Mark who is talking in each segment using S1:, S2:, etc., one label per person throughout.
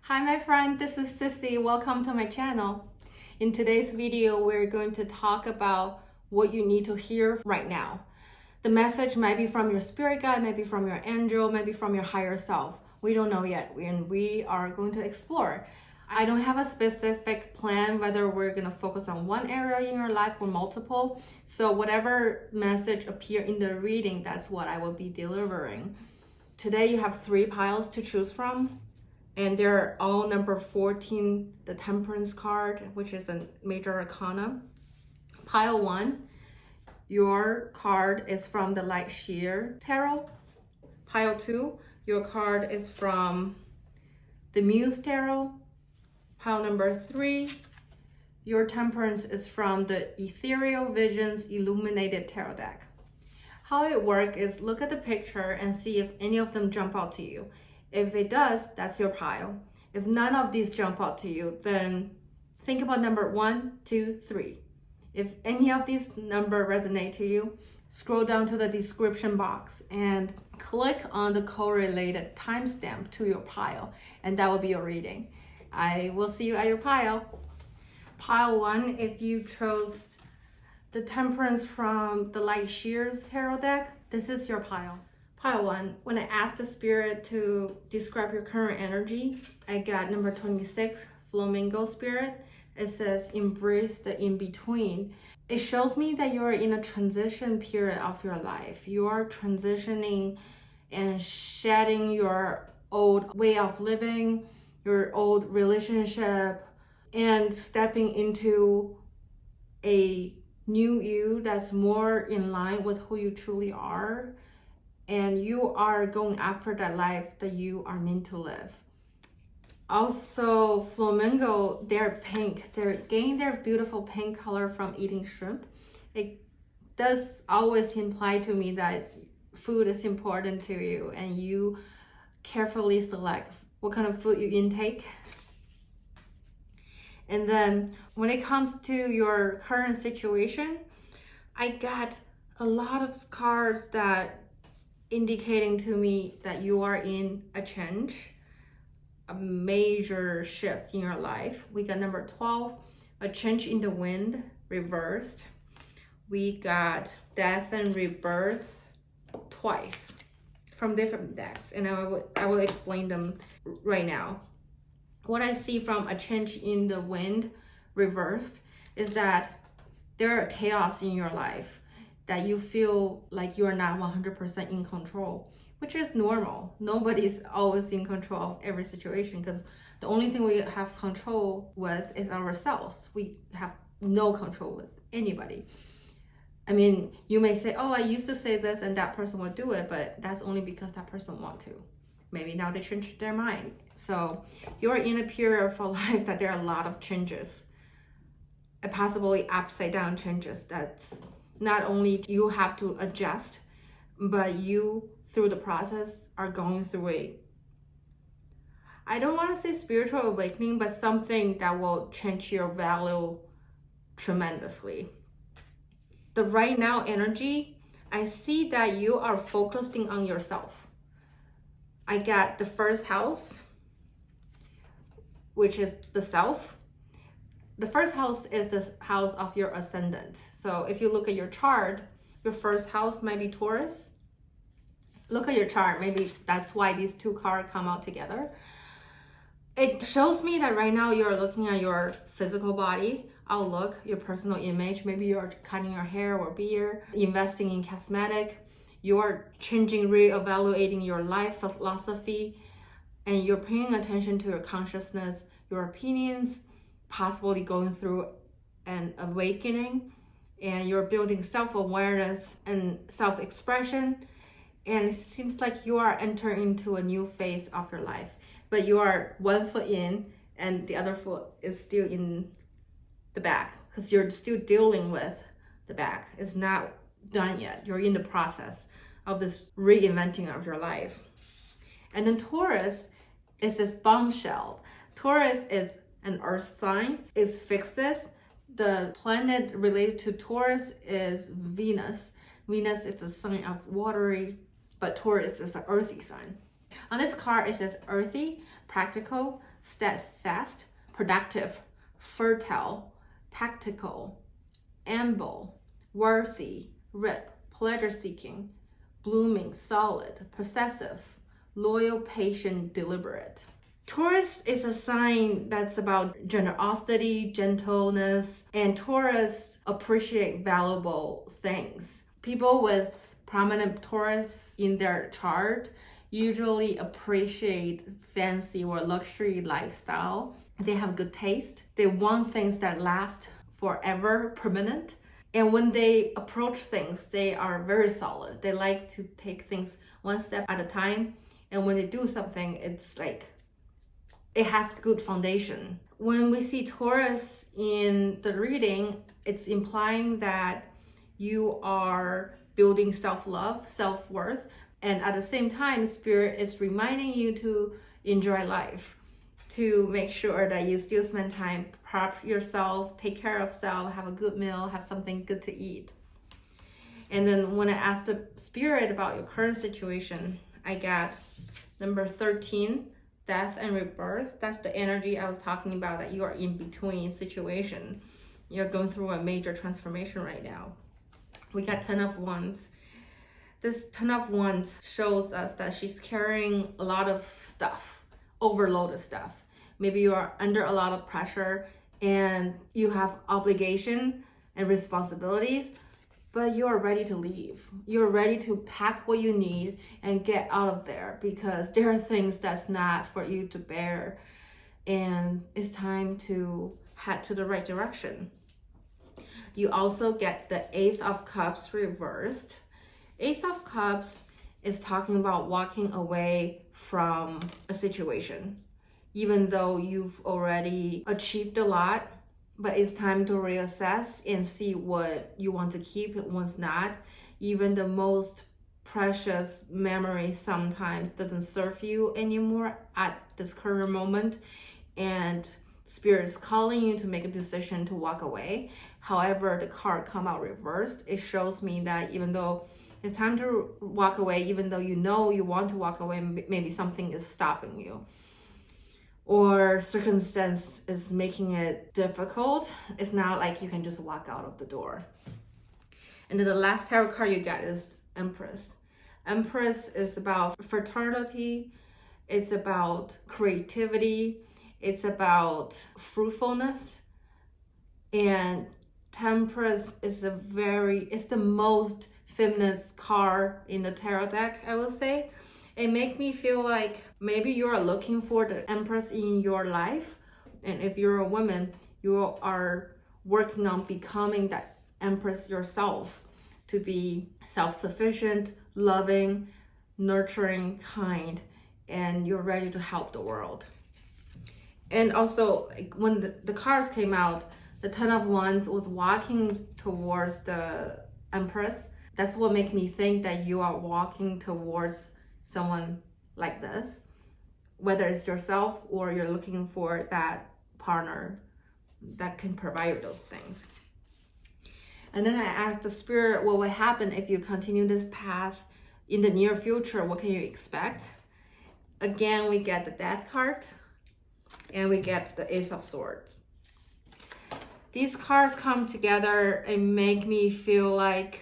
S1: Hi my friend, this is Cissy. Welcome to my channel. In today's video, we're going to talk about what you need to hear right now. The message might be from your spirit guide, maybe from your angel, maybe from your higher self. We don't know yet, and we are going to explore. I don't have a specific plan whether we're going to focus on one area in your life or multiple. So whatever message appear in the reading, that's what I will be delivering. Today you have 3 piles to choose from. And they're all number 14, the Temperance card, which is a major arcana. Pile 1, your card is from the Light Sheer Tarot. Pile 2, your card is from the Muse Tarot. Pile number 3, your Temperance is from the Ethereal Visions Illuminated Tarot deck. How it works is look at the picture and see if any of them jump out to you. If it does, that's your pile. If none of these jump out to you, then think about number 1, 2, 3. If any of these numbers resonate to you, scroll down to the description box and click on the correlated timestamp to your pile, and that will be your reading. I will see you at your pile. Pile 1, if you chose the Temperance from the Light Shears Tarot deck, this is your pile. Pile 1, when I asked the spirit to describe your current energy, I got number 26, Flamingo Spirit. It says, embrace the in-between. It shows me that you're in a transition period of your life. You are transitioning and shedding your old way of living, your old relationship, and stepping into a new you that's more in line with who you truly are. And you are going after that life that you are meant to live. Also, flamingo, they're pink. They're getting their beautiful pink color from eating shrimp. It does always imply to me that food is important to you and you carefully select what kind of food you intake. And then when it comes to your current situation, I got a lot of cards that indicating to me that you are in a change, a major shift in your life. We got number 12, a change in the wind, reversed. We got death and rebirth twice from different decks, and I will explain them right now. What I see from a change in the wind, reversed, is that there are chaos in your life, that you feel like you are not 100% in control, which is normal. Nobody's always in control of every situation because the only thing we have control with is ourselves. We have no control with anybody. I mean, you may say, oh, I used to say this and that person would do it, but that's only because that person want to. Maybe now they changed their mind. So you're in a period of life that there are a lot of changes, possibly upside down changes. That's not only you have to adjust, but you through the process are going through I don't want to say spiritual awakening, but something that will change your value tremendously. The right now energy, I see that you are focusing on yourself. I got the first house, which is the self. The first house is the house of your ascendant. So if you look at your chart, your first house might be Taurus. Look at your chart, maybe that's why these 2 cards come out together. It shows me that right now you're looking at your physical body outlook, your personal image. Maybe you're cutting your hair or beard, investing in cosmetic. You're changing, reevaluating your life philosophy, and you're paying attention to your consciousness, your opinions, possibly going through an awakening, and you're building self-awareness and self-expression. And it seems like you are entering into a new phase of your life, but you are 1 foot in and the other foot is still in the back because you're still dealing with the back. It's not done yet. You're in the process of this reinventing of your life. And then Taurus is this bombshell. Taurus is an earth sign, is fixed. The planet related to Taurus is Venus. Venus is a sign of watery, but Taurus is an earthy sign. On this card, it says earthy, practical, steadfast, productive, fertile, tactical, amble, worthy, rip, pleasure-seeking, blooming, solid, possessive, loyal, patient, deliberate. Taurus is a sign that's about generosity, gentleness, and Taurus appreciate valuable things. People with prominent Taurus in their chart usually appreciate fancy or luxury lifestyle. They have good taste. They want things that last forever, permanent. And when they approach things, they are very solid. They like to take things one step at a time. And when they do something, it's like it has good foundation. When we see Taurus in the reading, it's implying that you are building self-love, self-worth, and at the same time, Spirit is reminding you to enjoy life, to make sure that you still spend time, prep yourself, take care of self, have a good meal, have something good to eat. And then when I asked the Spirit about your current situation, I got number 13, death and rebirth. That's the energy I was talking about, that you are in between situation. You're going through a major transformation right now. We got 10 of Wands. This 10 of Wands shows us that she's carrying a lot of stuff, overloaded stuff. Maybe you are under a lot of pressure and you have obligation and responsibilities, but you're ready to leave. You're ready to pack what you need and get out of there, because there are things that's not for you to bear, and it's time to head to the right direction. You also get the 8 of Cups reversed. 8 of Cups is talking about walking away from a situation, even though you've already achieved a lot. But it's time to reassess and see what you want to keep and what's not. Even the most precious memory sometimes doesn't serve you anymore at this current moment. And Spirit is calling you to make a decision to walk away. However, the card come out reversed. It shows me that even though it's time to walk away, even though you know you want to walk away, maybe something is stopping you, or circumstance is making it difficult. It's not like you can just walk out of the door. And then the last tarot card you got is Empress. Empress is about fraternity. It's about creativity. It's about fruitfulness. And Temperance is it's the most feminine card in the tarot deck, I will say. It makes me feel like maybe you are looking for the Empress in your life. And if you're a woman, you are working on becoming that Empress yourself, to be self-sufficient, loving, nurturing, kind, and you're ready to help the world. And also, when the cards came out, the 10 of Wands was walking towards the Empress. That's what made me think that you are walking towards someone like this, whether it's yourself or you're looking for that partner that can provide those things. And then I asked the Spirit, what would happen if you continue this path in the near future? What can you expect? Again, we get the Death card and we get the Ace of Swords. These cards come together and make me feel like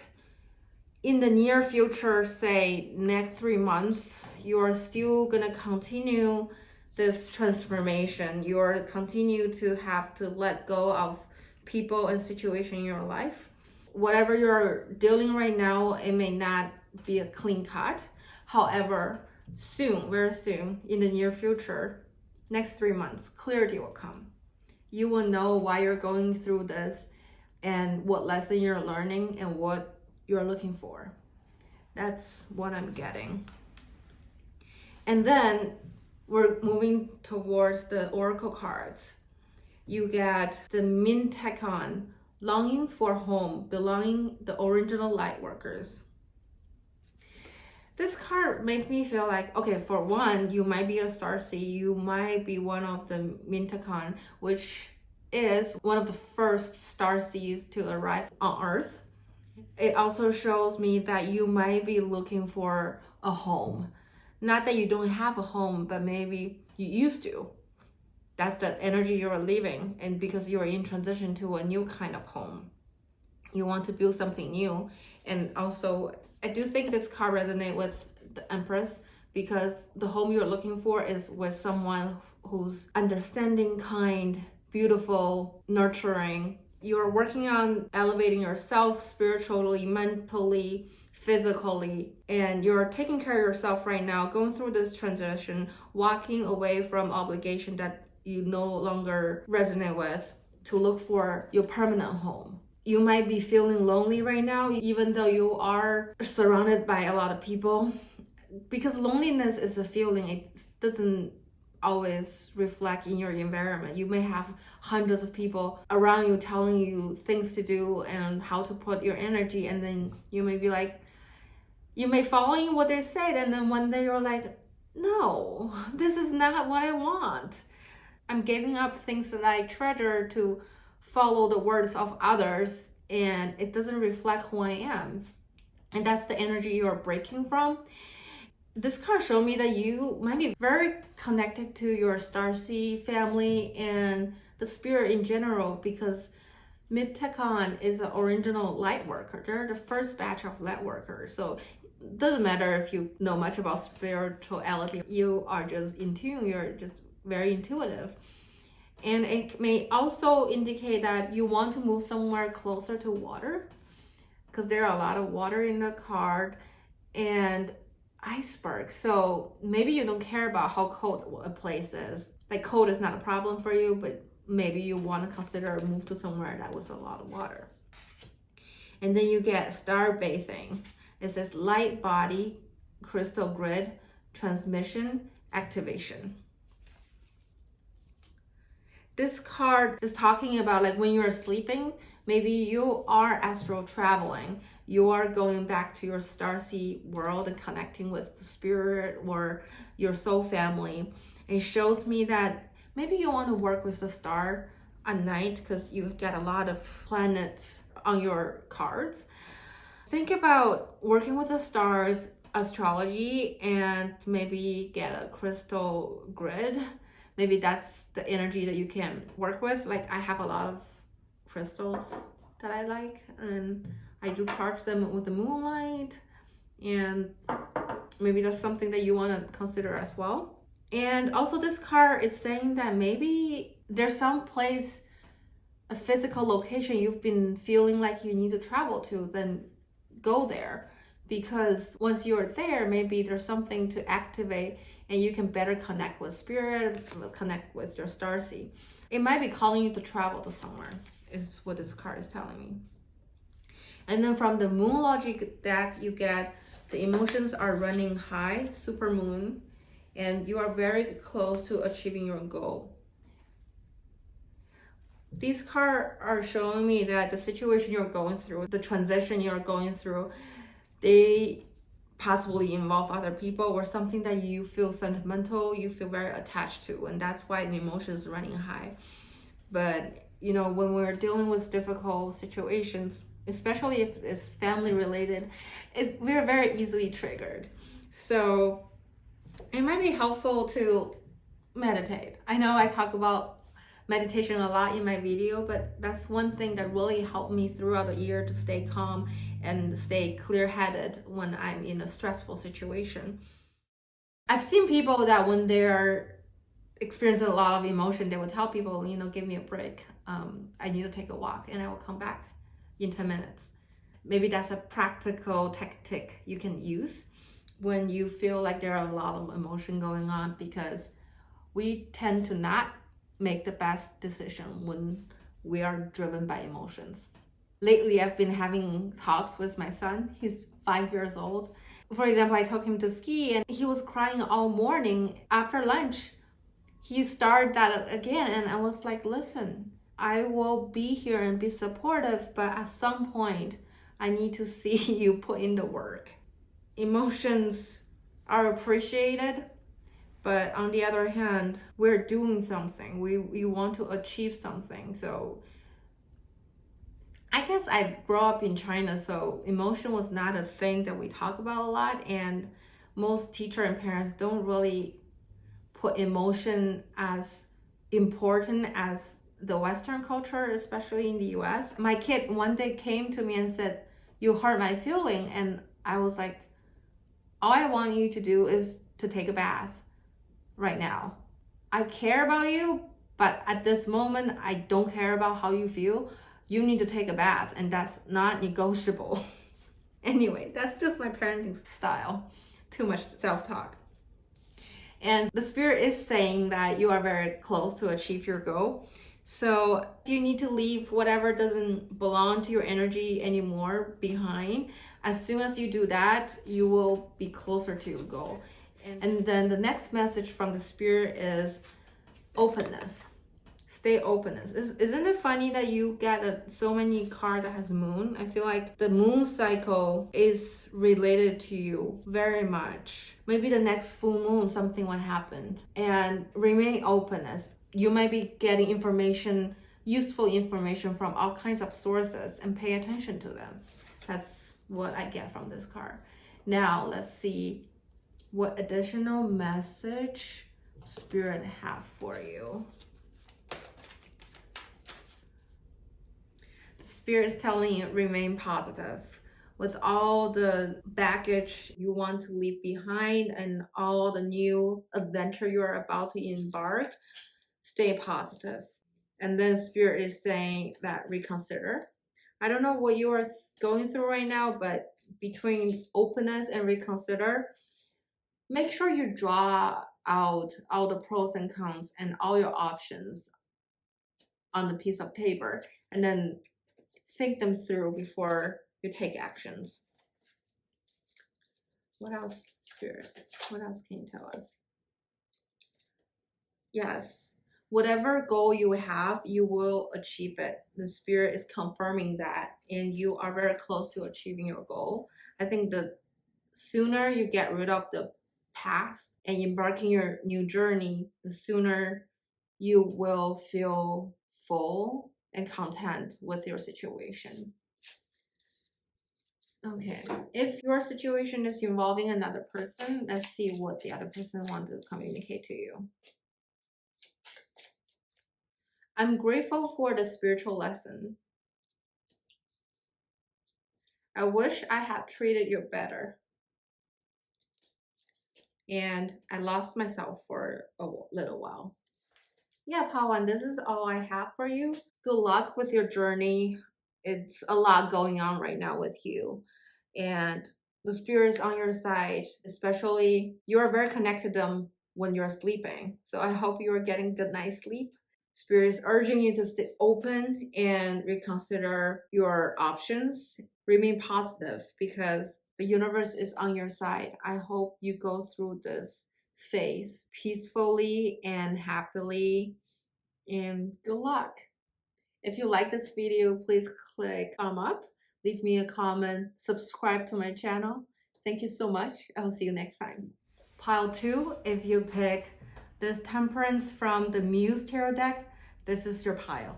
S1: in the near future, say next 3 months, you're still gonna continue this transformation. You're continue to have to let go of people and situation in your life. Whatever you're dealing right now, it may not be a clean cut. However, soon, very soon, in the near future, next 3 months, clarity will come. You will know why you're going through this and what lesson you're learning and what you're looking for. That's what I'm getting. And then we're moving towards the Oracle cards. You get the Mintekon, longing for home, belonging the original light workers. This card makes me feel like, okay, for one, you might be a starseed. You might be one of the Mintekon, which is one of the first starseeds to arrive on Earth. It also shows me that you might be looking for a home. Not that you don't have a home, but maybe you used to. That's the energy you're leaving, and because you're in transition to a new kind of home, you want to build something new. And also, I do think this card resonates with the Empress, because the home you're looking for is with someone who's understanding, kind, beautiful, nurturing. You're working on elevating yourself spiritually, mentally, physically, and you're taking care of yourself right now, going through this transition, walking away from obligation that you no longer resonate with, to look for your permanent home. You might be feeling lonely right now, even though you are surrounded by a lot of people, because loneliness is a feeling. It doesn't always reflect in your environment. You may have hundreds of people around you telling you things to do and how to put your energy, and then you may be like, you may follow in what they said, and then one day you're like, no, this is not what I want. I'm giving up things that I treasure to follow the words of others, and it doesn't reflect who I am. And that's the energy you're breaking from. This card showed me that you might be very connected to your starseed family and the spirit in general, because Mid-Tekan is an original light worker. They're the first batch of light workers. So it doesn't matter if you know much about spirituality, you are just in tune, you're just very intuitive. And it may also indicate that you want to move somewhere closer to water, because there are a lot of water in the card, and iceberg. So maybe you don't care about how cold a place is. Like, cold is not a problem for you, but maybe you want to consider a move to somewhere that was a lot of water. And then you get star bathing. It says light body, crystal grid, transmission, activation. This card is talking about, like, when you're sleeping, maybe you are astral traveling. You are going back to your starseed world and connecting with the spirit or your soul family. It shows me that maybe you want to work with the star at night, because you get a lot of planets on your cards. Think about working with the stars, astrology, and maybe get a crystal grid. Maybe that's the energy that you can work with. Like, I have a lot of crystals that I like, and I do charge them with the moonlight, and maybe that's something that you want to consider as well. And also, this card is saying that maybe there's some place, a physical location you've been feeling like you need to travel to, then go there, because once you're there, maybe there's something to activate and you can better connect with spirit, connect with your starseed. It might be calling you to travel to somewhere, is what this card is telling me. And then from the Moon Logic deck, you get the emotions are running high, super moon, and you are very close to achieving your goal. These cards are showing me that the situation you're going through, the transition you're going through, they possibly involve other people or something that you feel sentimental, you feel very attached to, and that's why the emotion is running high. But when we're dealing with difficult situations, especially if it's family related, we're very easily triggered. So it might be helpful to meditate. I know I talk about meditation a lot in my video, but that's one thing that really helped me throughout the year to stay calm and stay clear-headed when I'm in a stressful situation. I've seen people that when they're experiencing a lot of emotion, they will tell people, give me a break. I need to take a walk, and I will come back in 10 minutes. Maybe that's a practical tactic you can use when you feel like there are a lot of emotion going on, because we tend to not make the best decision when we are driven by emotions. Lately, I've been having talks with my son. He's 5 years old. For example, I took him to ski and he was crying all morning. After lunch, he started that again, and I was like, listen, I will be here and be supportive, but at some point, I need to see you put in the work. Emotions are appreciated, but on the other hand, we're doing something. We want to achieve something. So I guess I grew up in China, so emotion was not a thing that we talk about a lot. And most teacher and parents don't really put emotion as important as the Western culture, especially in the US. My kid one day came to me and said, "You hurt my feeling." And I was like, all I want you to do is to take a bath right now. I care about you, but at this moment, I don't care about how you feel. You need to take a bath, and that's not negotiable. Anyway, that's just my parenting style. Too much self-talk. And the spirit is saying that you are very close to achieve your goal. So you need to leave whatever doesn't belong to your energy anymore behind. As soon as you do that, you will be closer to your goal. And then the next message from the spirit is openness. Stay openness. Isn't it funny that you get so many cards that has moon? I feel like the moon cycle is related to you very much. Maybe the next full moon, something will happen. And remain openness. You might be getting information, useful information from all kinds of sources, and pay attention to them. That's what I get from this card. Now let's see what additional message spirit have for you. Spirit is telling you remain positive. With all the baggage you want to leave behind and all the new adventure you're about to embark, stay positive. And then spirit is saying that reconsider. I don't know what you are going through right now, but between openness and reconsider, make sure you draw out all the pros and cons and all your options on a piece of paper, and then think them through before you take actions. What else, spirit? What else can you tell us? Yes, whatever goal you have, you will achieve it. The spirit is confirming that, and you are very close to achieving your goal. I think the sooner you get rid of the past and embarking your new journey, the sooner you will feel full and content with your situation. Okay, if your situation is involving another person, let's see what the other person wants to communicate to you. I'm grateful for the spiritual lesson. I wish I had treated you better. And I lost myself for a little while. Yeah, Pawan, this is all I have for you. Good luck with your journey. It's a lot going on right now with you. And the spirit is on your side, especially you are very connected to them when you're sleeping. So I hope you are getting good night's sleep. Spirit is urging you to stay open and reconsider your options. Remain positive because the universe is on your side. I hope you go through this phase peacefully and happily, and good luck. If you like this video, please click thumb up, leave me a comment, subscribe to my channel. Thank you so much. I will see you next time. Pile 2, if you pick this Temperance from the Muse Tarot deck, this is your pile.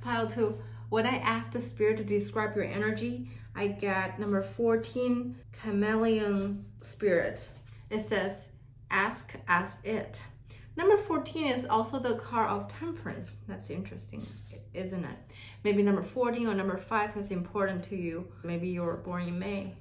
S1: Pile 2, when I ask the spirit to describe your energy, I get number 14, Chameleon Spirit. It says, ask as it. Number 14 is also the card of Temperance. That's interesting, isn't it? Maybe number 14 or number 5 is important to you. Maybe you were born in May.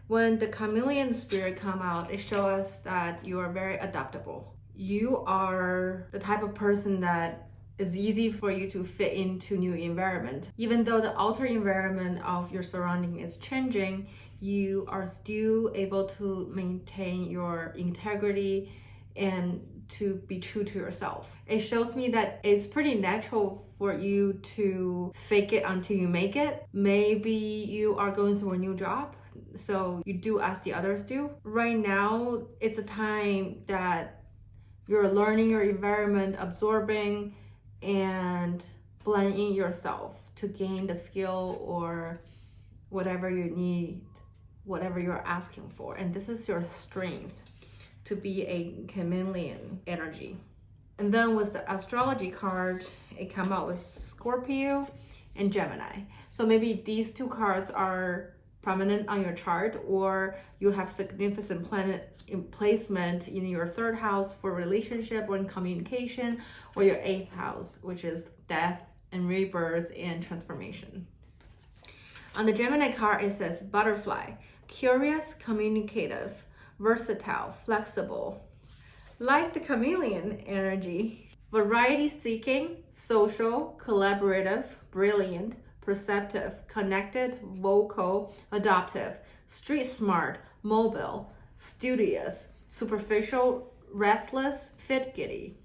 S1: When the Chameleon Spirit come out, it shows us that you are very adaptable. You are the type of person that is easy for you to fit into new environment. Even though the outer environment of your surrounding is changing, you are still able to maintain your integrity and to be true to yourself. It shows me that it's pretty natural for you to fake it until you make it. Maybe you are going through a new job, so you do as the others do. Right now, it's a time that you're learning your environment, absorbing and blending yourself to gain the skill or whatever you need, whatever you're asking for. And this is your strength, to be a chameleon energy. And then with the astrology card, it came out with Scorpio and Gemini. So maybe these two cards are prominent on your chart, or you have significant planet in placement in your third house for relationship or in communication, or your eighth house, which is death and rebirth and transformation. On the Gemini card, it says butterfly, curious, communicative, versatile, flexible, like the chameleon energy, variety seeking, social, collaborative, brilliant, perceptive, connected, vocal, adoptive, street smart, mobile, studious, superficial, restless, fit giddy.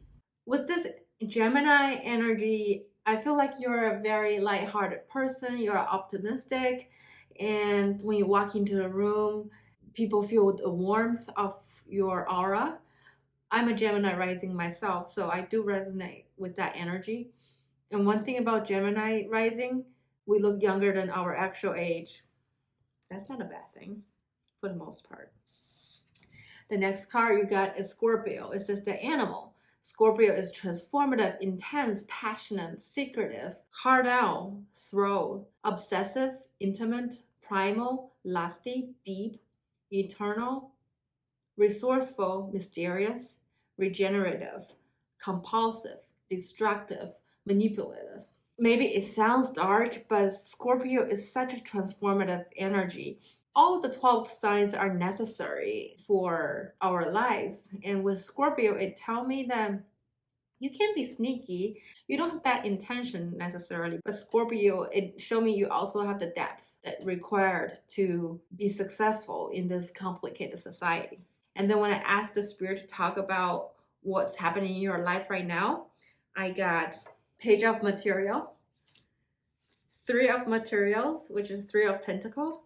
S1: With this Gemini energy, I feel like you're a very lighthearted person, you're optimistic, and when you walk into the room, people feel the warmth of your aura. I'm a Gemini rising myself, so I do resonate with that energy. And one thing about Gemini rising, we look younger than our actual age. That's not a bad thing for the most part. The next card you got is Scorpio. It says the animal. Scorpio is transformative, intense, passionate, secretive, carnal, throw, obsessive, intimate, primal, lusty, deep, eternal, resourceful, mysterious, regenerative, compulsive, destructive, manipulative. Maybe it sounds dark, but Scorpio is such a transformative energy. All of the 12 signs are necessary for our lives. And with Scorpio, it tells me that you can be sneaky. You don't have bad intention necessarily, but Scorpio, it showed me you also have the depth that required to be successful in this complicated society. And then when I asked the spirit to talk about what's happening in your life right now, I got Page of Material, Three of Materials, which is Three of Pentacles,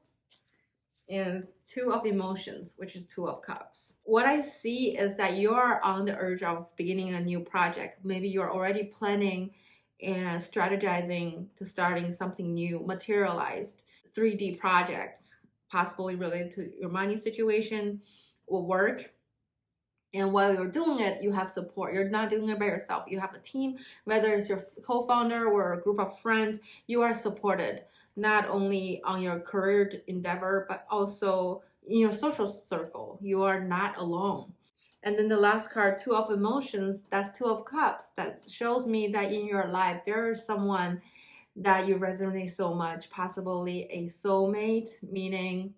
S1: and Two of Emotions, which is Two of Cups. What I see is that you're on the urge of beginning a new project. Maybe you're already planning and strategizing to starting something new, materialized 3D project, possibly related to your money situation or work. And while you're doing it, you have support. You're not doing it by yourself. You have a team, whether it's your co-founder or a group of friends, you are supported, not only on your career endeavor, but also in your social circle. You are not alone. And then the last card, Two of Emotions, that's Two of Cups. That shows me that in your life, there is someone that you resonate so much, possibly a soulmate, meaning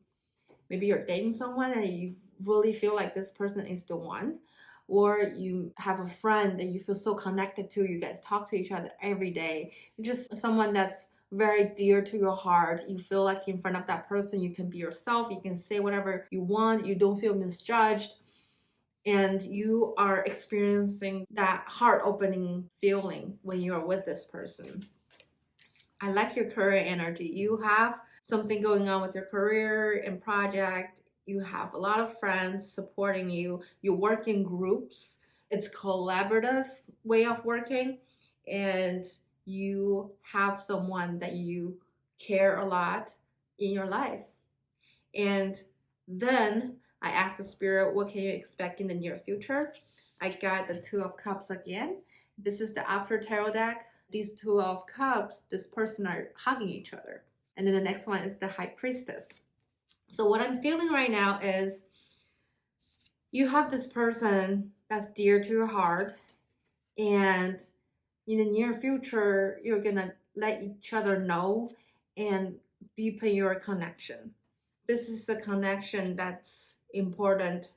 S1: maybe you're dating someone and you really feel like this person is the one, or you have a friend that you feel so connected to, you guys talk to each other every day, just someone that's very dear to your heart. You feel like in front of that person you can be yourself, you can say whatever you want, you don't feel misjudged, and you are experiencing that heart-opening feeling when you're with this person. I like your career energy. You have something going on with your career and project. You have a lot of friends supporting you. You work in groups. It's collaborative way of working, and you have someone that you care a lot in your life. And then I asked the spirit, what can you expect in the near future? I got the Two of Cups again. This is the After Tarot deck. These Two of Cups, this person are hugging each other. And then the next one is the High Priestess. So what I'm feeling right now is you have this person that's dear to your heart, and in the near future, you're gonna let each other know and deepen your connection. This is a connection that's important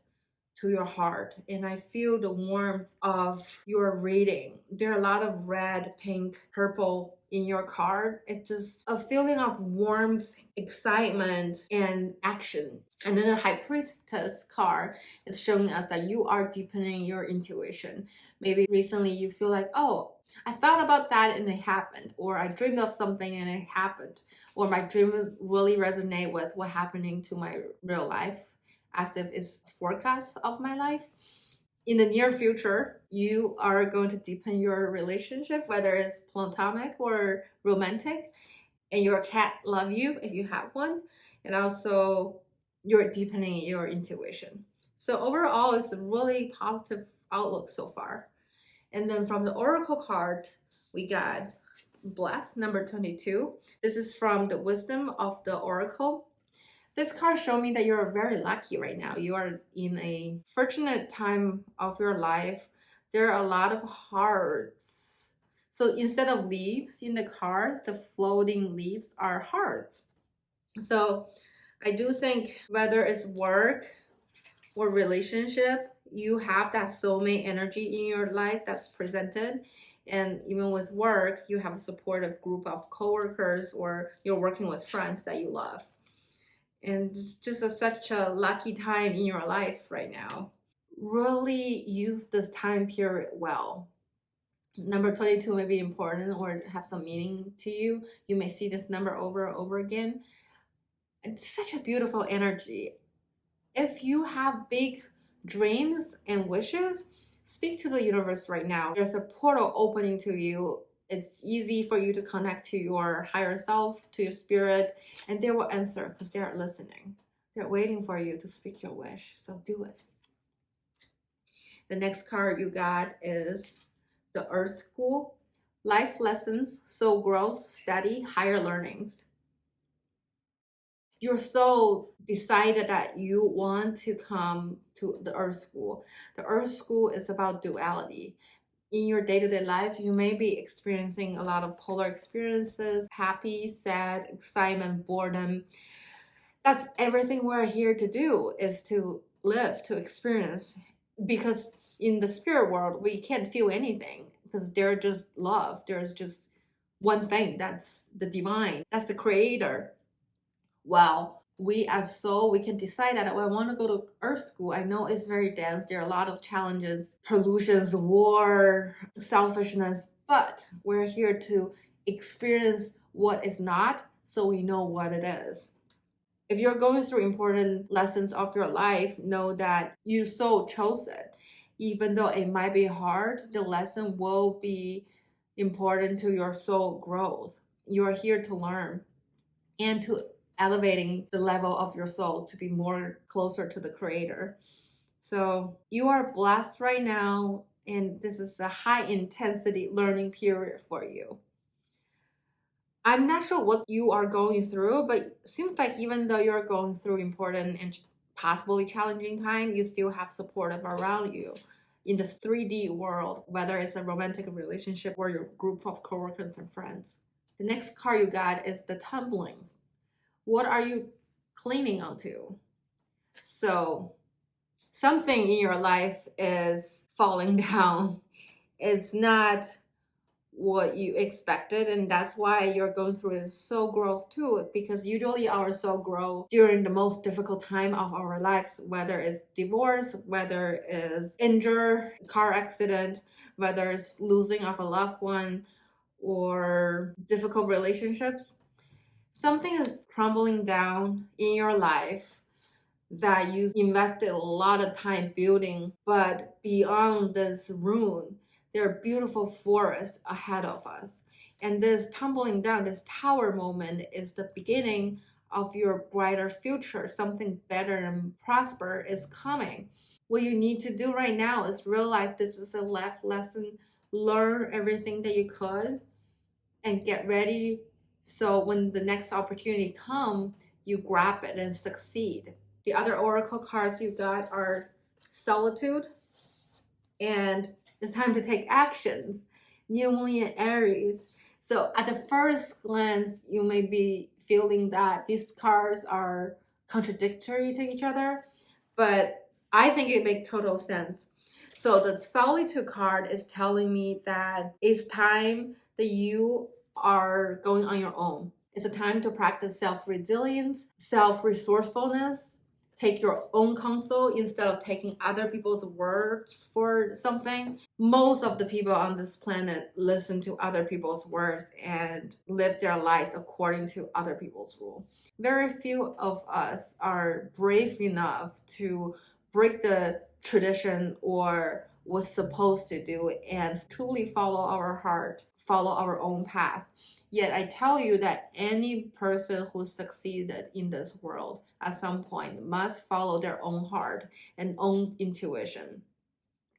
S1: to your heart, and I feel the warmth of your reading. There are a lot of red, pink, purple in your card. It's just a feeling of warmth, excitement, and action. And then the High Priestess card is showing us that you are deepening your intuition. Maybe recently you feel like, oh, I thought about that and it happened, or I dreamed of something and it happened, or my dream really resonate with what happening to my real life, as if it's a forecast of my life. In the near future, you are going to deepen your relationship, whether it's platonic or romantic, and your cat love you if you have one, and also you're deepening your intuition. So overall, it's a really positive outlook so far. And then from the Oracle card, we got Blessed, number 22. This is from the Wisdom of the Oracle. This card showed me that you're very lucky right now. You are in a fortunate time of your life. There are a lot of hearts. So instead of leaves in the cards, the floating leaves are hearts. So I do think whether it's work or relationship, you have that soulmate energy in your life that's presented. And even with work, you have a supportive group of coworkers or you're working with friends that you love. And it's just such a lucky time in your life right now. Really use this time period well. Number 22 may be important or have some meaning to you. You may see this number over and over again. It's such a beautiful energy. If you have big dreams and wishes, speak to the universe right now. There's a portal opening to you. It's easy for you to connect to your higher self, to your spirit, and they will answer because they are listening. They're waiting for you to speak your wish. So do it. The next card you got is the Earth School. Life lessons, soul growth, study, higher learnings. Your soul decided that you want to come to the Earth School. The Earth School is about duality. In your day-to-day life, you may be experiencing a lot of polar experiences, happy, sad, excitement, boredom. That's everything we're here to do, is to live, to experience. Because in the spirit world, we can't feel anything because they're just love. There's just one thing, that's the divine, that's the creator. Well, we as soul, we can decide that, oh, I want to go to Earth School. I know it's very dense. There are a lot of challenges, pollutions, war, selfishness, but we're here to experience what is not so we know what it is. If you're going through important lessons of your life, know that your soul chose it. Even though it might be hard, the lesson will be important to your soul growth. You are here to learn and to elevating the level of your soul to be more closer to the creator. So you are blessed right now, and this is a high intensity learning period for you. I'm not sure what you are going through, but it seems like even though you're going through important and possibly challenging time, you still have supportive around you in the 3D world, whether it's a romantic relationship or your group of coworkers and friends. The next card you got is the tumblings. What are you clinging onto? So something in your life is falling down. It's not what you expected, and that's why you're going through this soul growth too, because usually our soul grow during the most difficult time of our lives, whether it's divorce, whether it's injury, car accident, whether it's losing of a loved one, or difficult relationships. Something is crumbling down in your life that you invested a lot of time building, but beyond this ruin, there are beautiful forests ahead of us. And this tumbling down, this tower moment, is the beginning of your brighter future. Something better and prosper is coming. What you need to do right now is realize this is a life lesson, learn everything that you could, and get ready so when the next opportunity comes, you grab it and succeed. The other oracle cards you got are solitude, and it's time to take actions. New moon in Aries. So at the first glance, you may be feeling that these cards are contradictory to each other, but I think it makes total sense. So the solitude card is telling me that it's time that you are going on your own. It's a time to practice self-resilience, self-resourcefulness, take your own counsel instead of taking other people's words for something. Most of the people on this planet listen to other people's words and live their lives according to other people's rule. Very few of us are brave enough to break the tradition or was supposed to do and truly follow our heart, follow our own path. Yet I tell you that any person who succeeded in this world at some point must follow their own heart and own intuition.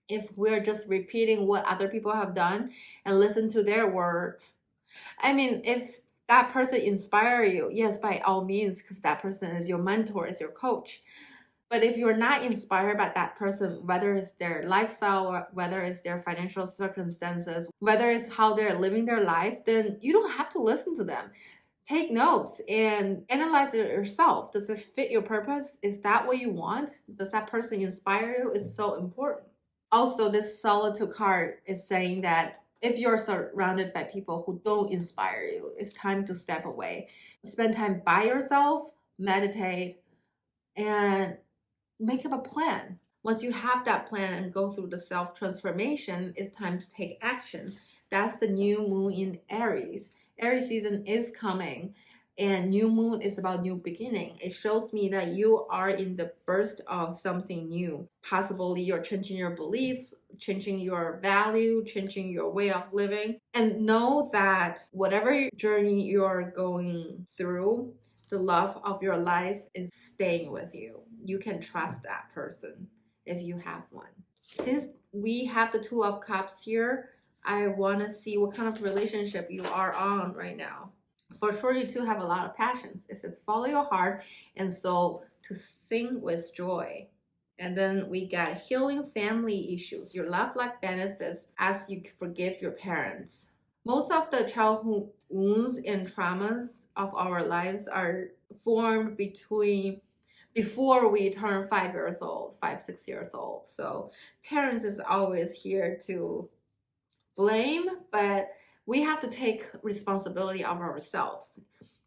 S1: If we're just repeating what other people have done and listen to their words, I mean, if That person inspire you, yes, by all means, because that person is your mentor, is your coach. But if you're not inspired by that person, whether it's their lifestyle or whether it's their financial circumstances, whether it's how they're living their life, then you don't have to listen to them. Take notes and analyze it yourself. Does it fit your purpose? Is that what you want? Does that person inspire you? It's so important. Also, this solitude card is saying that if you're surrounded by people who don't inspire you, it's time to step away. Spend time by yourself, meditate, and make up a plan. Once you have that plan and go through the self transformation, it's time to take action. That's the new moon in Aries. Aries season is coming, and new moon is about new beginning. It shows me that you are in the burst of something new. Possibly you're changing your beliefs, changing your value, changing your way of living. And know that whatever journey you're going through, the love of your life is staying with you. You can trust that person if you have one. Since we have the Two of Cups here, I want to see what kind of relationship you are on right now. For sure, you two have a lot of passions. It says follow your heart and soul to sing with joy. And then we got healing family issues. Your love life benefits as you forgive your parents. Most of the childhood wounds and traumas of our lives are formed before we turn 5 years old, 6 years old. So parents is always here to blame, but we have to take responsibility of ourselves,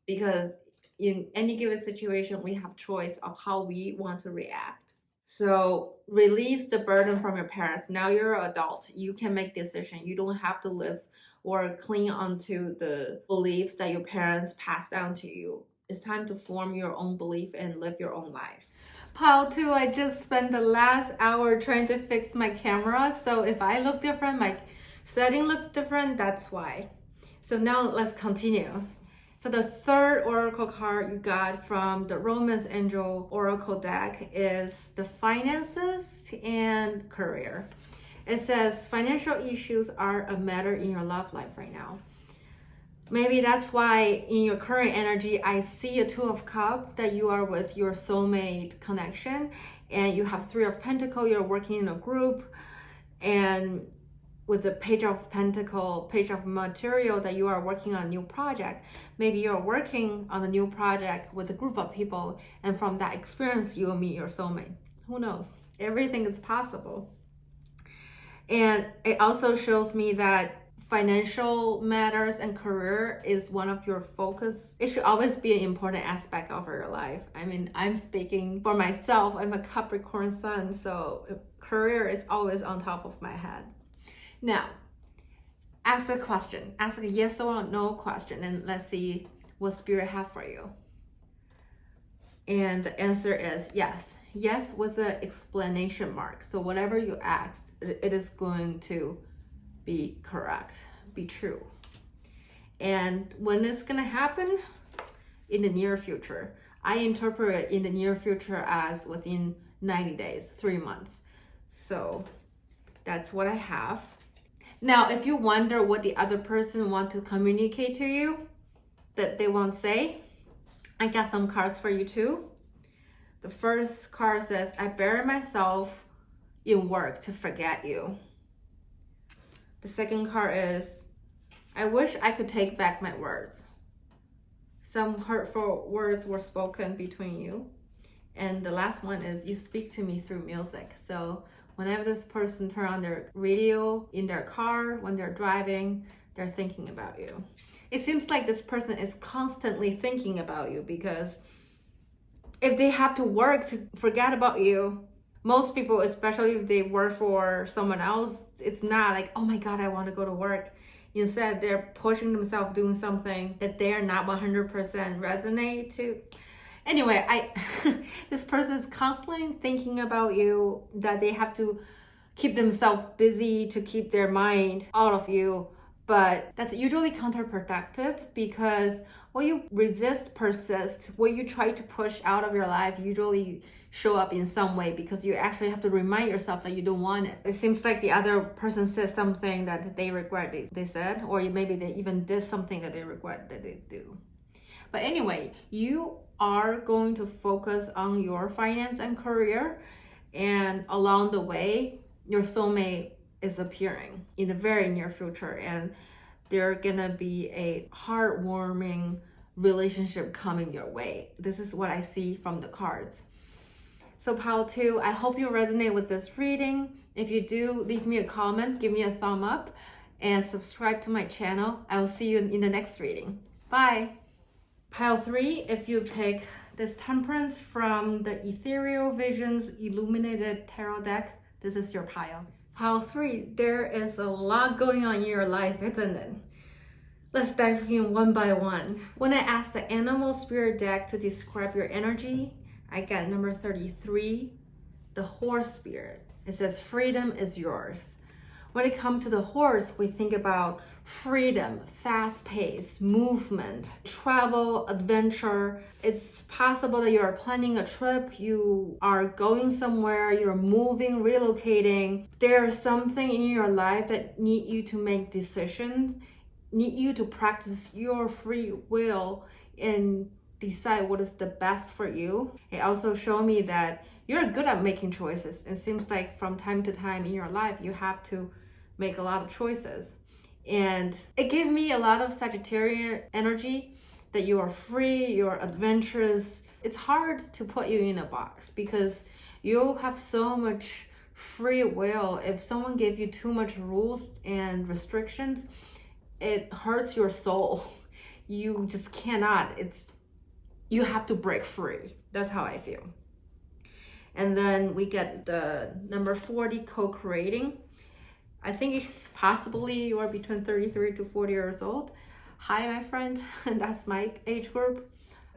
S1: because in any given situation, we have choice of how we want to react. So release the burden from your parents. Now you're an adult. You can make decisions. You don't have to live or cling onto the beliefs that your parents passed down to you. It's time to form your own belief and live your own life. Pile 2, I just spent the last hour trying to fix my camera. So if I look different, my setting look different, that's why. So now let's continue. So the third oracle card you got from the Romance Angel Oracle deck is the finances and career. It says financial issues are a matter in your love life right now. Maybe that's why in your current energy, I see a Two of Cups, that you are with your soulmate connection, and you have Three of Pentacles, you're working in a group, and with the Page of Pentacles, Page of Material, that you are working on a new project. Maybe you're working on a new project with a group of people, and from that experience, you will meet your soulmate. Who knows? Everything is possible. And it also shows me that financial matters and career is one of your focus. It should always be an important aspect of your life. I mean, I'm speaking for myself. I'm a Capricorn sun, so career is always on top of my head. Now, ask a question. Ask a yes or no question, and let's see what Spirit have for you. And the answer is yes. Yes with the explanation mark. So whatever you asked, it is going to be correct, be true. And when it's going to happen? In the near future. I interpret in the near future as within 90 days, 3 months. So that's what I have. Now, if you wonder what the other person want to communicate to you, that they won't say, I got some cards for you too. The first card says, I bury myself in work to forget you. The second card is, I wish I could take back my words. Some hurtful words were spoken between you. And the last one is, you speak to me through music. So whenever this person turns on their radio in their car, when they're driving, they're thinking about you. It seems like this person is constantly thinking about you, because if they have to work to forget about you, most people, especially if they work for someone else, it's not like, oh my God, I want to go to work. Instead, they're pushing themselves doing something that they're not 100% resonate to. Anyway, this person is constantly thinking about you, that they have to keep themselves busy to keep their mind out of you. But that's usually counterproductive because what you resist persists. What you try to push out of your life usually show up in some way because you actually have to remind yourself that you don't want it. It seems like the other person said something that they regret they said, or maybe they even did something that they regret that they do. But anyway, you are going to focus on your finance and career, and along the way, your soulmate is appearing in the very near future, and there's gonna be a heartwarming relationship coming your way. This is what I see from the cards. So pile 2, I hope you resonate with this reading. If you do, leave me a comment, give me a thumb up, and subscribe to my channel. I will see you in the next reading. Bye. Pile 3, if you take this Temperance from the Ethereal Visions Illuminated Tarot deck, this is your pile. Pile 3, there is a lot going on in your life, isn't it? Let's dive in one by one. When I asked the Animal Spirit deck to describe your energy, I got number 33, the Horse Spirit. It says freedom is yours. When it comes to the horse, we think about freedom, fast-paced movement, travel, adventure. It's possible that you are planning a trip, you are going somewhere, you're moving, relocating. There's something in your life that need you to make decisions, need you to practice your free will and decide what is the best for you. It also showed me that you're good at making choices. It seems like from time to time in your life, you have to make a lot of choices. And it gave me a lot of Sagittarian energy, that you are free, you're adventurous. It's hard to put you in a box because you have so much free will. If someone gave you too much rules and restrictions, it hurts your soul. You just cannot. You have to break free. That's how I feel. And then we get the number 40, co-creating. I think possibly you are between 33 to 40 years old. Hi, my friend, that's my age group.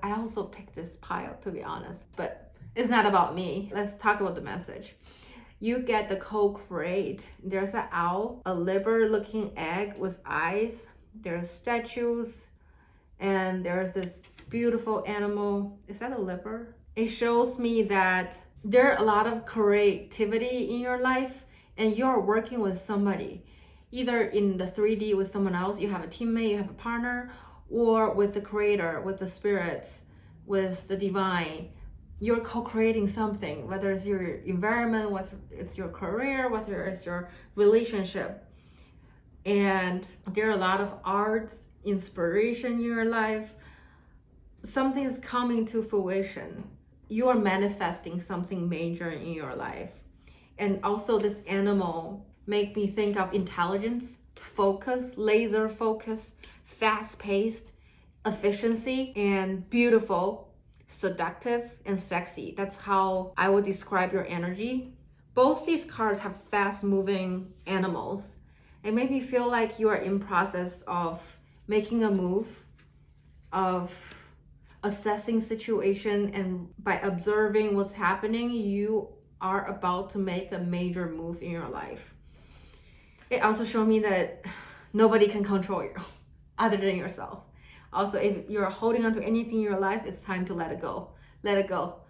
S1: I also picked this pile, to be honest, but it's not about me. Let's talk about the message. You get the co-create. There's an owl, a liver-looking egg with eyes. There's statues, and there's this beautiful animal. Is that a liver? It shows me that there are a lot of creativity in your life, and you're working with somebody, either in the 3D with someone else, you have a teammate, you have a partner, or with the creator, with the spirits, with the divine. You're co-creating something, whether it's your environment, whether it's your career, whether it's your relationship. And there are a lot of arts, inspiration in your life. Something is coming to fruition. You are manifesting something major in your life. And also this animal make me think of intelligence, focus, laser focus, fast-paced, efficiency, and beautiful, seductive, and sexy. That's how I would describe your energy. Both these cards have fast-moving animals. It made me feel like you are in process of making a move, of assessing situation, and by observing what's happening, you are about to make a major move in your life. It also showed me that nobody can control you other than yourself. Also, if you're holding on to anything in your life, it's time to let it go. Let it go.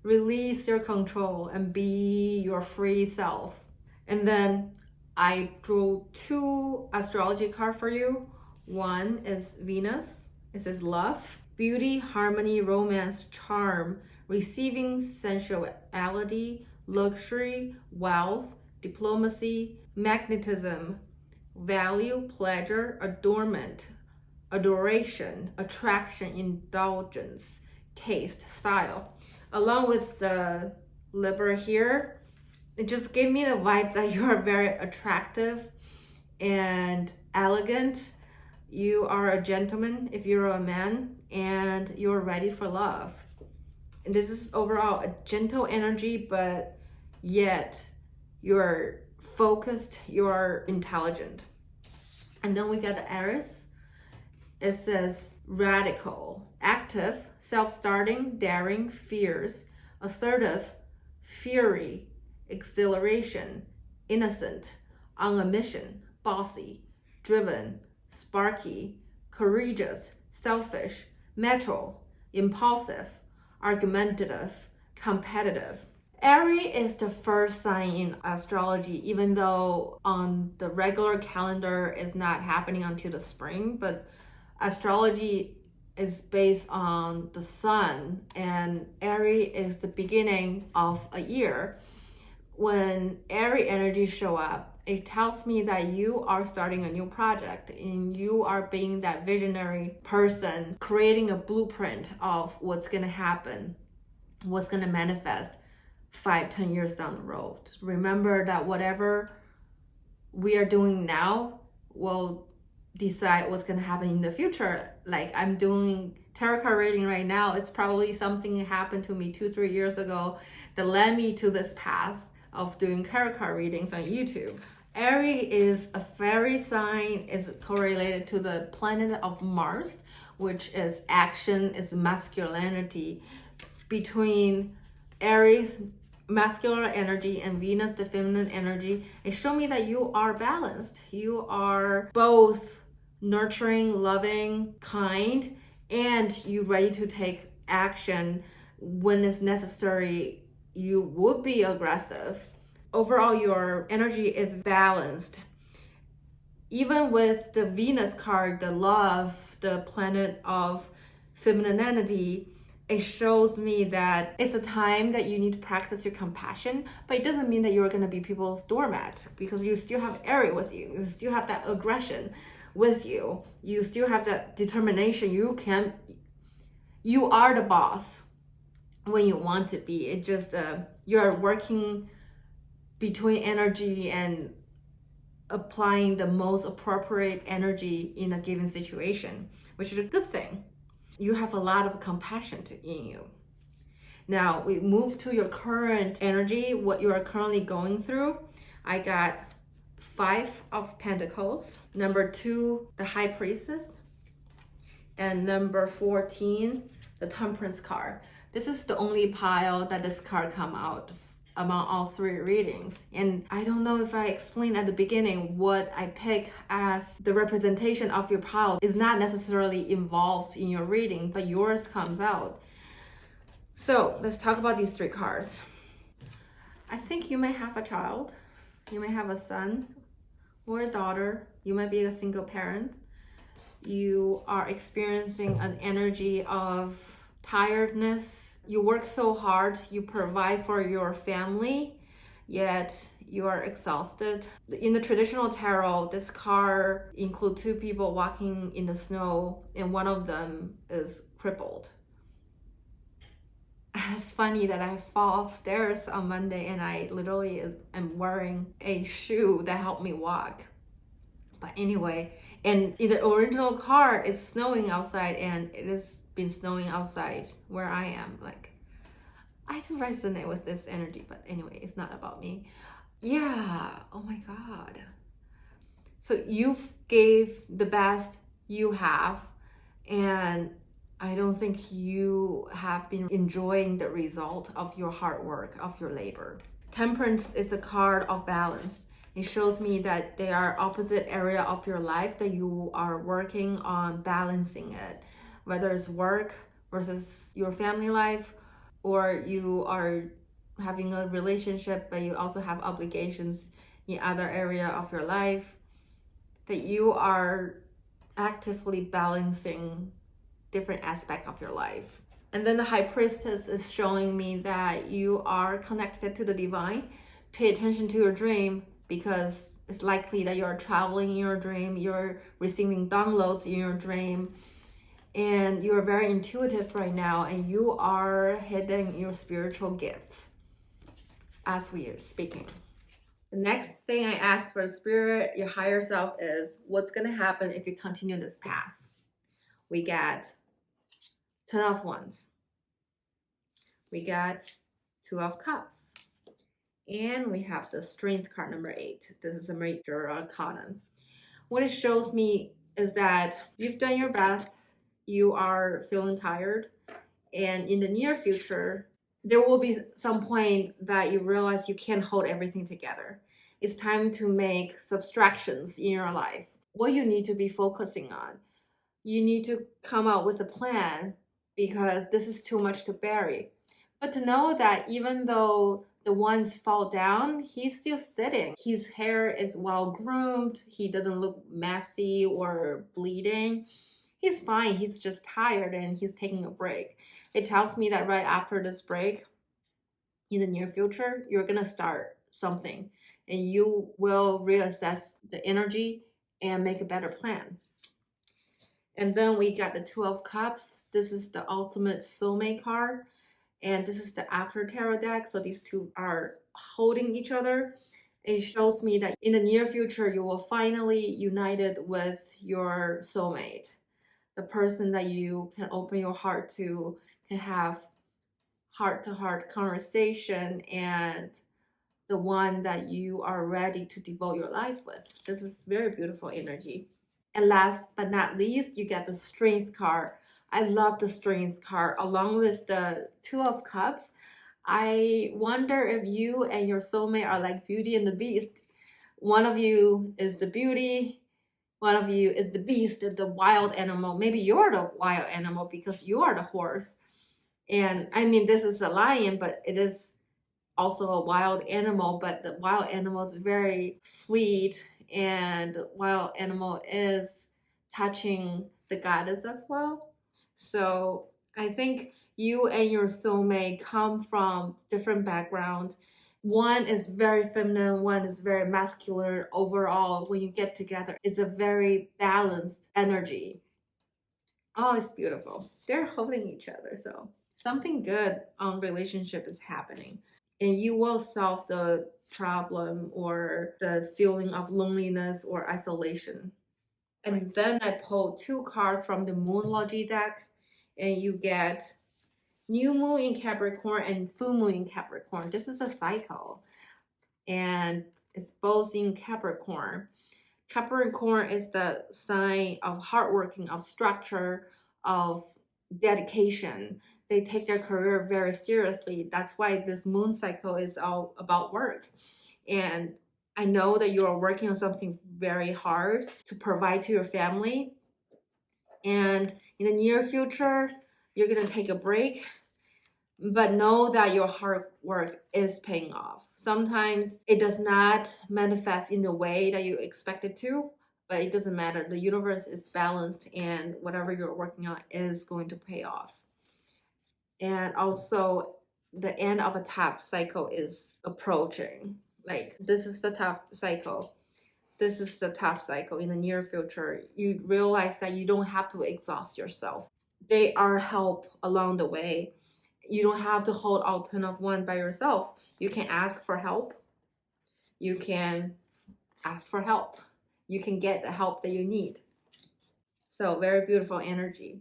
S1: Release your control and be your free self. And then I drew 2 astrology cards for you. One is Venus. It says love, beauty, harmony, romance, charm, receiving, sensuality, luxury, wealth, diplomacy, magnetism, value, pleasure, adornment, adoration, attraction, indulgence, taste, style. Along with the liver here, it just gave me the vibe that you are very attractive and elegant. You are a gentleman if you're a man, and you're ready for love. And this is overall a gentle energy, but yet you're focused, you're intelligent. And then we got the Aries. It says radical, active, self-starting, daring, fierce, assertive, fury, exhilaration, innocent, on a mission, bossy, driven, sparky, courageous, selfish, metro, impulsive, argumentative, competitive. Aries is the first sign in astrology, even though on the regular calendar it's not happening until the spring, but astrology is based on the sun, and Aries is the beginning of a year. When Aries energy show up, it tells me that you are starting a new project and you are being that visionary person, creating a blueprint of what's going to happen, what's going to manifest 5-10 years down the road. Remember that whatever we are doing now will decide what's going to happen in the future. Like I'm doing tarot card reading right now. It's probably something that happened to me 2-3 years ago that led me to this path of doing tarot card readings on YouTube. Aries is a fairy sign, is correlated to the planet of Mars, which is action, is masculinity. Between Aries, masculine energy, and Venus, the feminine energy, it showed me that you are balanced. You are both nurturing, loving, kind, and you ready to take action when it's necessary. You would be aggressive. Overall, your energy is balanced. Even with the Venus card, the love, the planet of femininity, it shows me that it's a time that you need to practice your compassion, but it doesn't mean that you're going to be people's doormat, because you still have Aries with you. You still have that aggression with you. You still have that determination. You are the boss when you want to be. It just, you're working between energy and applying the most appropriate energy in a given situation, which is a good thing. You have a lot of compassion in you. Now we move to your current energy, what you are currently going through. I got 5 of Pentacles, number 2, the High Priestess, and number 14, the Temperance card. This is the only pile that this card come out among all 3 readings. And I don't know if I explained at the beginning what I pick as the representation of your pile is not necessarily involved in your reading, but yours comes out. So let's talk about these 3 cards. I think you may have a child. You may have a son or a daughter. You might be a single parent. You are experiencing an energy of tiredness. You work so hard, you provide for your family, yet you are exhausted. In the traditional tarot, this card includes 2 people walking in the snow, and one of them is crippled. It's funny that I fall upstairs on Monday and I literally am wearing a shoe that helped me walk. But anyway, and in the original card, it's snowing outside, and it has been snowing outside where I am. Like, I do resonate with this energy, but anyway, it's not about me. Yeah, oh my God. So you've gave the best you have, and I don't think you have been enjoying the result of your hard work, of your labor. Temperance is a card of balance. It shows me that they are opposite area of your life that you are working on balancing it, whether it's work versus your family life, or you are having a relationship but you also have obligations in other area of your life, that you are actively balancing different aspects of your life. And then the High Priestess is showing me that you are connected to the divine. Pay attention to your dream, because it's likely that you're traveling in your dream, you're receiving downloads in your dream, and you're very intuitive right now, and you are hidden your spiritual gifts as we are speaking. The next thing I ask for spirit, your higher self, is what's going to happen if you continue this path. We got 10 of Wands. We got 2 of Cups. And we have the Strength card, number 8. This is a major arcana. What it shows me is that you've done your best. You are feeling tired. And in the near future, there will be some point that you realize you can't hold everything together. It's time to make subtractions in your life. what you need to be focusing on. You need to come out with a plan because this is too much to bury. But to know that even though the ones fall down, he's still sitting. His hair is well groomed. He doesn't look messy or bleeding. He's fine. He's just tired and he's taking a break. It tells me that right after this break, in the near future, you're going to start something and you will reassess the energy and make a better plan. And then we got the Two of Cups. This is the ultimate soulmate card. And this is the after tarot deck. So these two are holding each other. It shows me that in the near future, you will finally united with your soulmate, the person that you can open your heart to, can have heart-to-heart conversation, and the one that you are ready to devote your life with. This is very beautiful energy. And last but not least, you get the Strength card. I love the Strength card along with the Two of Cups. I wonder if you and your soulmate are like Beauty and the Beast. One of you is the beauty, one of you is the beast, the wild animal. Maybe you're the wild animal because you are the horse. And I mean, this is a lion, but it is also a wild animal, but the wild animal is very sweet, and wild animal is touching the goddess as well. So I think you and your soulmate come from different backgrounds. One is very feminine, one is very masculine. Overall, when you get together, it's a very balanced energy. Oh, it's beautiful. They're holding each other, so something good on relationship is happening. And you will solve the problem or the feeling of loneliness or isolation. And then I pulled two cards from the Moonlogy deck, and you get New Moon in Capricorn and Full Moon in Capricorn. This is a cycle, and it's both in Capricorn. Capricorn is the sign of hardworking, of structure, of dedication. They take their career very seriously. That's why this moon cycle is all about work. And I know that you are working on something very hard to provide to your family. And in the near future, you're going to take a break, but know that your hard work is paying off. Sometimes it does not manifest in the way that you expect it to, but it doesn't matter. The universe is balanced, and whatever you're working on is going to pay off. And also, the end of a tough cycle is approaching. Like, this is the tough cycle. This is the tough cycle. In the near future, you realize that you don't have to exhaust yourself. There are help along the way. You don't have to hold all 10 of one by yourself. You can ask for help. You can ask for help. You can get the help that you need. So very beautiful energy.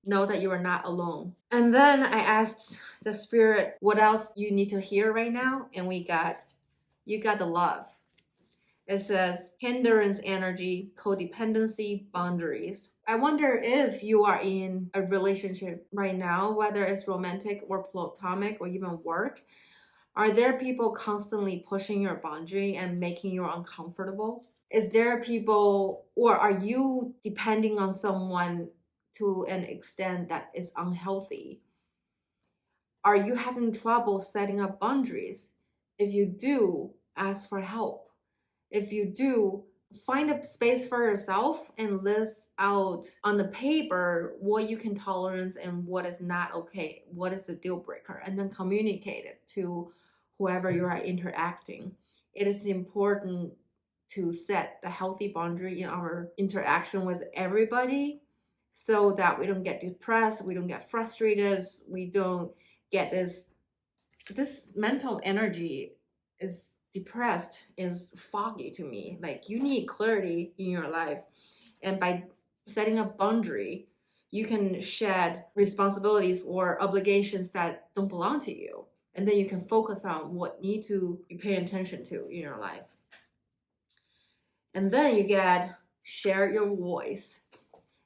S1: Know that you are not alone. And then I asked the spirit, what else you need to hear right now? And you got the love. It says hindrance energy, codependency, boundaries. I wonder if you are in a relationship right now, whether it's romantic or platonic or even work. Are there people constantly pushing your boundary and making you uncomfortable? Is there people, or are you depending on someone to an extent that is unhealthy? Are you having trouble setting up boundaries? If you do, ask for help. If you do, find a space for yourself and list out on the paper what you can tolerate and what is not okay, what is the deal breaker, and then communicate it to whoever you are interacting. It is important to set the healthy boundary in our interaction with everybody so that we don't get depressed, we don't get frustrated, we don't get this mental energy is depressed, is foggy to me. Like, you need clarity in your life, and by setting a boundary, you can shed responsibilities or obligations that don't belong to you, and then you can focus on what need to be paying attention to in your life. And then you get share your voice.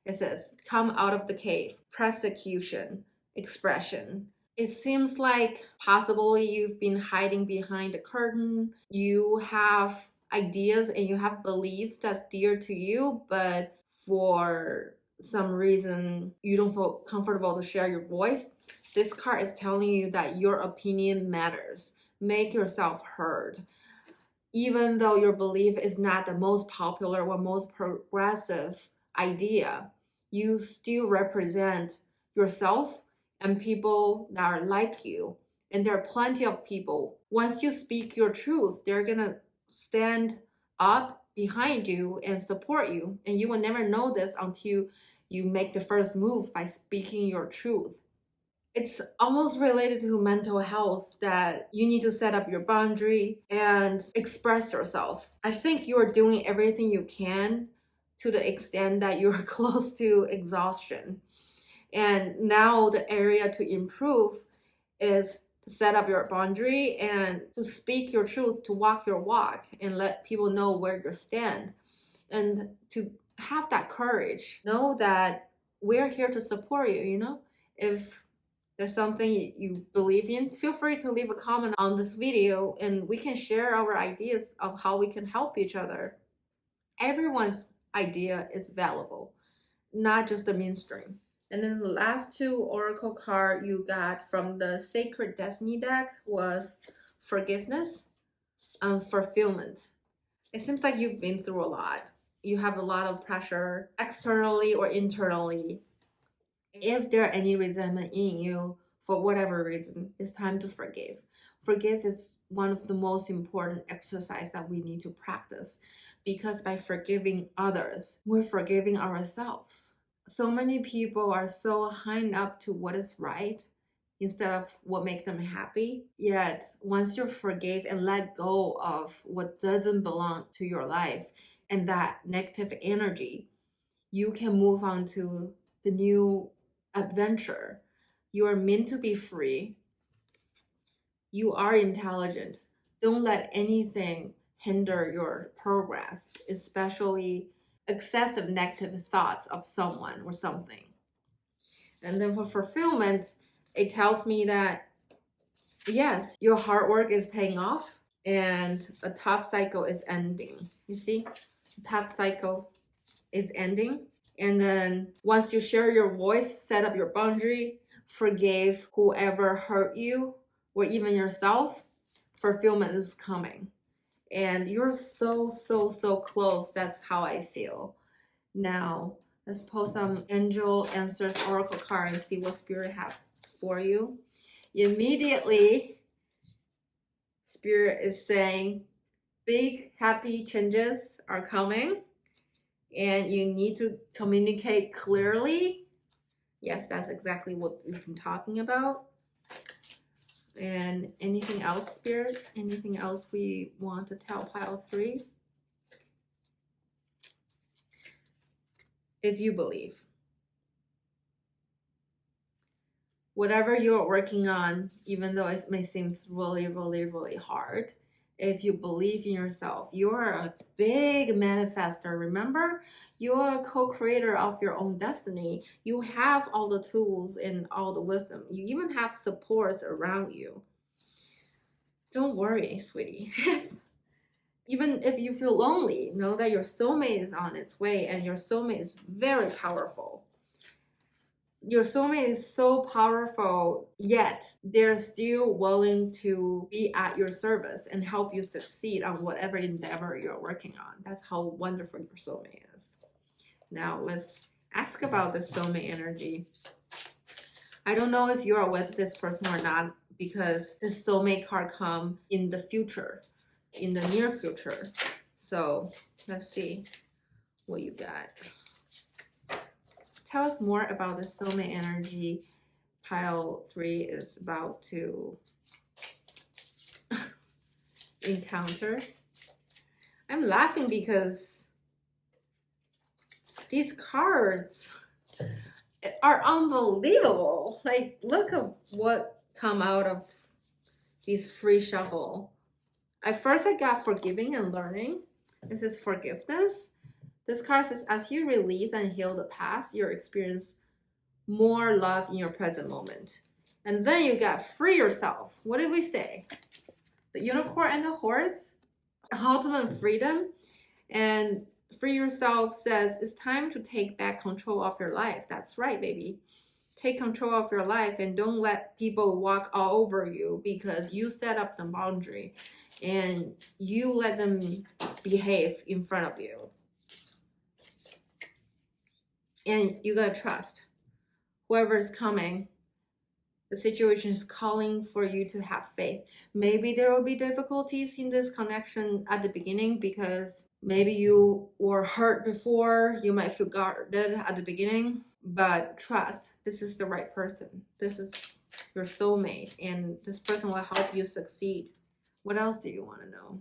S1: It says come out of the cave, persecution, expression. It seems like possibly you've been hiding behind the curtain. You have ideas and you have beliefs that's dear to you, but for some reason you don't feel comfortable to share your voice, this card is telling you that your opinion matters. Make yourself heard. Even though your belief is not the most popular or most progressive idea, you still represent yourself and people that are like you. And there are plenty of people. Once you speak your truth, they're gonna stand up behind you and support you. And you will never know this until you make the first move by speaking your truth. It's almost related to mental health, that you need to set up your boundary and express yourself. I think you are doing everything you can to the extent that you're close to exhaustion. And now the area to improve is to set up your boundary and to speak your truth, to walk your walk and let people know where you stand. And to have that courage, know that we're here to support you, you know? If there's something you believe in, feel free to leave a comment on this video and we can share our ideas of how we can help each other. Everyone's idea is valuable, not just the mainstream. And then the last two oracle card you got from the Sacred Destiny deck was forgiveness and fulfillment. It seems like you've been through a lot. You have a lot of pressure externally or internally. If there are any resentment in you, for whatever reason, it's time to forgive. Forgive is one of the most important exercise that we need to practice, because by forgiving others, we're forgiving ourselves. So many people are so hung up to what is right instead of what makes them happy. Yet once you forgive and let go of what doesn't belong to your life and that negative energy, you can move on to the new adventure. You are meant to be free. You are intelligent. Don't let anything hinder your progress, especially excessive negative thoughts of someone or something. And then for fulfillment, it tells me that yes, your hard work is paying off and a tough cycle is ending. You see, the tough cycle is ending. And then once you share your voice, set up your boundary, forgive whoever hurt you or even yourself, fulfillment is coming. And you're so close. That's how I feel. Now, let's pull some angel answers oracle card and see what spirit have for you. Immediately, spirit is saying big happy changes are coming. And you need to communicate clearly. Yes, that's exactly what we've been talking about. And anything else, Spirit? Anything else we want to tell pile 3? If you believe. Whatever you're working on, even though it may seem really hard, if you believe in yourself, you're a big manifester. Remember, you're a co-creator of your own destiny. You have all the tools and all the wisdom. You even have supports around you. Don't worry, sweetie. Even if you feel lonely, know that your soulmate is on its way, and your soulmate is very powerful. Your soulmate is so powerful, yet they're still willing to be at your service and help you succeed on whatever endeavor you're working on. That's how wonderful your soulmate is. Now let's ask about the soulmate energy. I don't know if you're with this person or not, because the soulmate card come in the future, in the near future. So let's see what you got. Tell us more about the soulmate energy pile 3 is about to encounter. I'm laughing because these cards are unbelievable. Like, look at what come out of these free shuffle. At first I got forgiving and learning. This is forgiveness. This card says, as you release and heal the past, you'll experience more love in your present moment. And then you got free yourself. What did we say? The unicorn and the horse? ultimate freedom. And free yourself says it's time to take back control of your life. That's right, baby. Take control of your life and don't let people walk all over you because you set up the boundary and you let them behave in front of you. And you gotta trust whoever's coming. The situation is calling for you to have faith. Maybe there will be difficulties in this connection at the beginning because maybe you were hurt before. You might feel guarded at the beginning, but trust, this is the right person. This is your soulmate, and this person will help you succeed. What else do you want to know?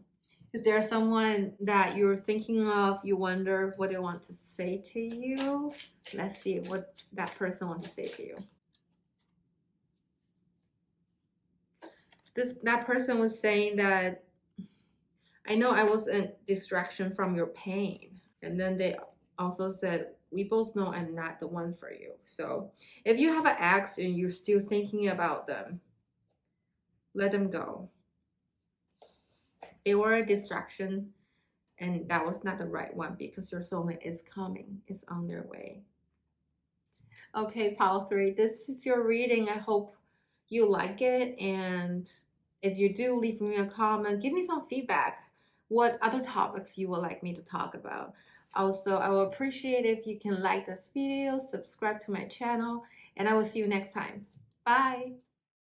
S1: Is there someone that you're thinking of? You wonder what they want to say to you? Let's see what that person wants to say to you. That person was saying that, I know I was a distraction from your pain. And then they also said, we both know I'm not the one for you. So if you have an ex and you're still thinking about them, let them go. They were a distraction, and that was not the right one because your soulmate is coming. It's on their way. Okay, pile 3, this is your reading. I hope you like it, and if you do, leave me a comment. Give me some feedback. What other topics you would like me to talk about? Also, I will appreciate if you can like this video, subscribe to my channel, and I will see you next time. Bye.